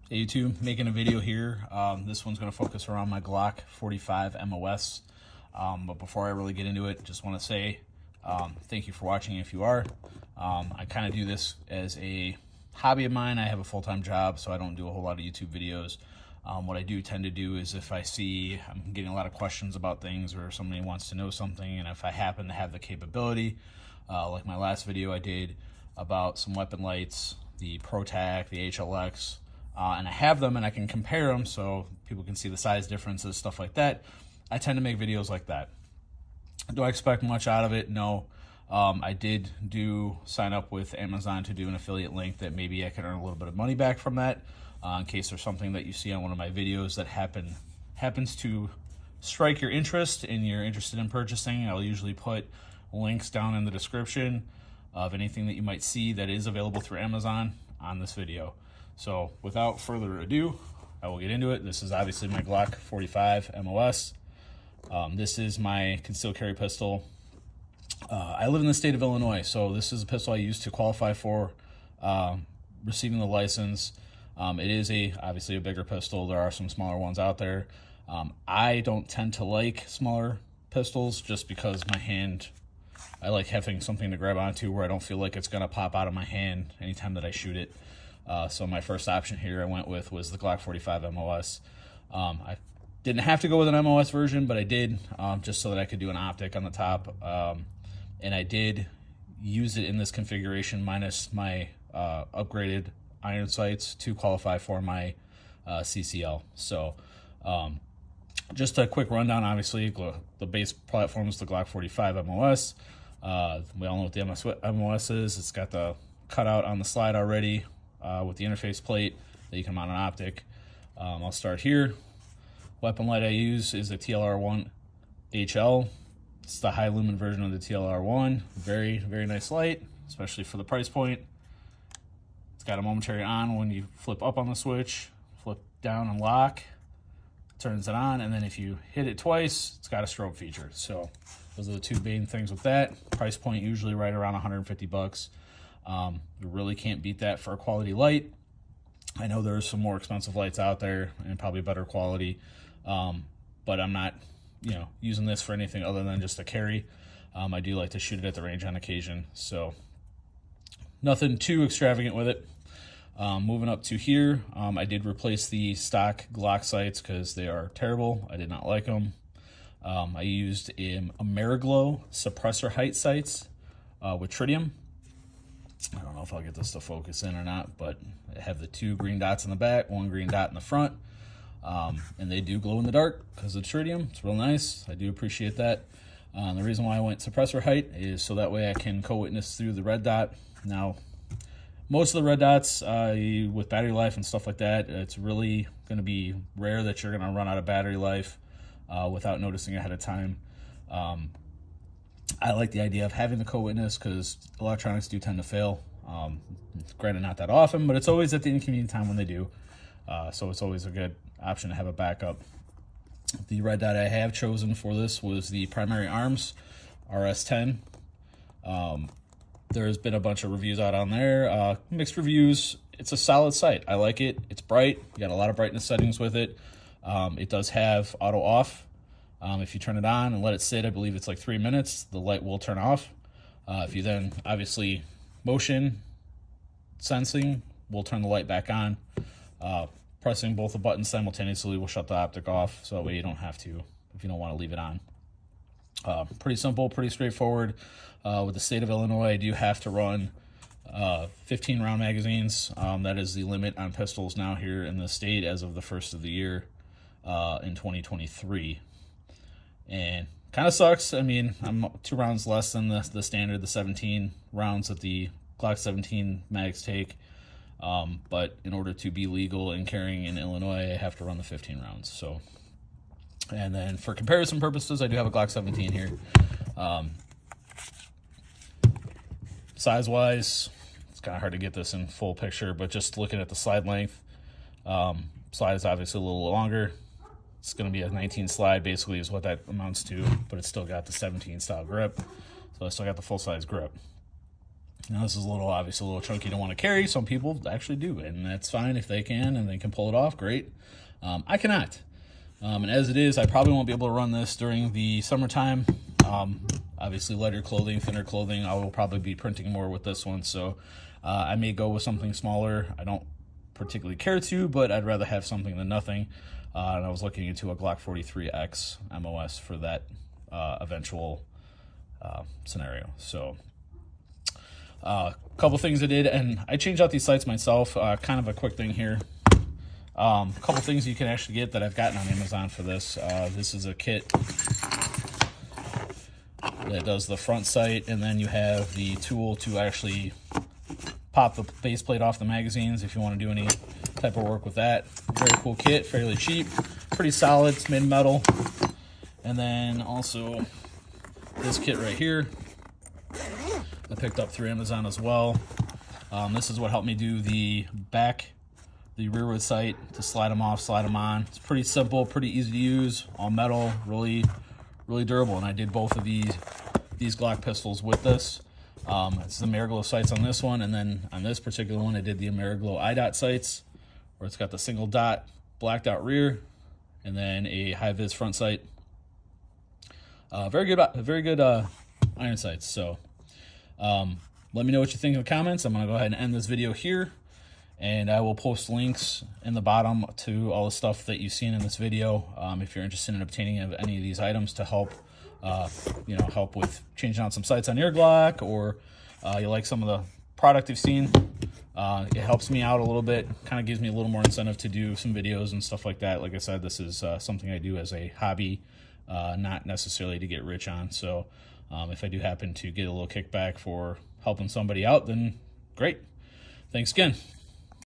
Hey YouTube, making a video here. This one's going to focus around my Glock 45 MOS. But before I really get into it, just want to say thank you for watching if you are. I kind of do this as a hobby of mine. I have a full-time job, so I don't do a whole lot of YouTube videos. What I do tend to do is if I see I'm getting a lot of questions about things or somebody wants to know something, and if I happen to have the capability, like my last video I did about some weapon lights, the ProTac, the HLX, and I have them and I can compare them so people can see the size differences, stuff like that. I tend to make videos like that. Do I expect much out of it? No. I did sign up with Amazon to do an affiliate link that maybe I could earn a little bit of money back from that, in case there's something that you see on one of my videos that happens to strike your interest and you're interested in purchasing. I'll usually put links down in the description of anything that you might see that is available through Amazon on this video. So without further ado, I will get into it. This is obviously my Glock 45 MOS. This is my concealed carry pistol. I live in the state of Illinois, so this is a pistol I use to qualify for receiving the license. It is obviously a bigger pistol. There are some smaller ones out there. I don't tend to like smaller pistols just because my hand, I like having something to grab onto where I don't feel like it's going to pop out of my hand anytime that I shoot it. So my first option here I went with was the Glock 45 MOS. I didn't have to go with an MOS version, but I did just so that I could do an optic on the top. And I did use it in this configuration minus my upgraded iron sights to qualify for my CCL. So just a quick rundown. Obviously, the base platform is the Glock 45 MOS. We all know what the MOS is. It's got the cutout on the slide already with the interface plate that you can mount an optic. I'll start here. Weapon light I use is the TLR1 HL. It's the high lumen version of the TLR1. Very, very nice light, especially for the price point. It's got a momentary on when you flip up on the switch, flip down and lock, turns it on, and then if you hit it twice, it's got a strobe feature. So those are the two main things with that. Price point usually right around 150 bucks. You really can't beat that for a quality light. I know there's some more expensive lights out there and probably better quality, but I'm not, using this for anything other than just a carry. I do like to shoot it at the range on occasion, so nothing too extravagant with it. Moving up to here, I did replace the stock Glock sights because they are terrible. I did not like them. I used Ameriglow suppressor height sights with tritium. I don't know if I'll get this to focus in or not, but I have the two green dots in the back, one green dot in the front, and they do glow in the dark because of tritium. It's real nice. I do appreciate that. The reason why I went suppressor height is so that way I can co-witness through the red dot. Now, most of the red dots with battery life and stuff like that, it's really going to be rare that you're going to run out of battery life without noticing ahead of time. I like the idea of having the co-witness because electronics do tend to fail. Granted, not that often, but it's always at the inconvenient time when they do. So it's always a good option to have a backup. The red dot I have chosen for this was the Primary Arms RS10. There's been a bunch of reviews out on there. Mixed reviews. It's a solid sight. I like it. It's bright. You got a lot of brightness settings with it. It does have auto off. If you turn it on and let it sit, I believe it's like 3 minutes, the light will turn off. If you then, obviously, motion sensing will turn the light back on. Pressing both the buttons simultaneously will shut the optic off, so that way you don't have to if you don't want to leave it on. Pretty simple, pretty straightforward. With the state of Illinois, I do have to run 15 round magazines. That is the limit on pistols now here in the state as of the first of the year in 2023. And kind of sucks. I mean, I'm 2 rounds less than the standard, the 17 rounds that the Glock 17 mags take. But in order to be legal in carrying in Illinois, I have to run the 15 rounds. So, and then for comparison purposes, I do have a Glock 17 here. Size-wise, it's kind of hard to get this in full picture, but just looking at the slide length, slide is obviously a little longer. It's going to be a 19 slide, basically, is what that amounts to, but it's still got the 17 style grip, so I still got the full-size grip. Now this is obviously a little chunky to want to carry. Some people actually do, and that's fine if they can and they can pull it off, great. I cannot. And as it is, I probably won't be able to run this during the summertime. Obviously lighter clothing, thinner clothing, I will probably be printing more with this one, so I may go with something smaller. I don't particularly care to, but I'd rather have something than nothing. And I was looking into a Glock 43X MOS for that eventual scenario. So a couple things I did, and I changed out these sights myself. Kind of a quick thing here. A couple things you can actually get that I've gotten on Amazon for this. This is a kit that does the front sight, and then you have the tool to actually pop the base plate off the magazines if you want to do any type of work with that. Very cool kit, fairly cheap, pretty solid. It's made of metal. And then also this kit right here I picked up through Amazon as well. This is what helped me do the rearward sight, to slide them off, slide them on. It's pretty simple, pretty easy to use, all metal, really durable. And I did both of these Glock pistols with this. It's the Ameriglow sights on this one, and then on this particular one I did the Ameriglow IDOT sights, where it's got the single dot blacked out rear and then a high vis front sight. Very good iron sights. So let me know what you think in the comments. I'm going to go ahead and end this video here, and I will post links in the bottom to all the stuff that you've seen in this video. If you're interested in obtaining any of these items to help, help with changing out some sights on your Glock, or you like some of the product you've seen, it helps me out a little bit, kind of gives me a little more incentive to do some videos and stuff like that. Like I said, this is something I do as a hobby, not necessarily to get rich on. So if I do happen to get a little kickback for helping somebody out, then great. Thanks again.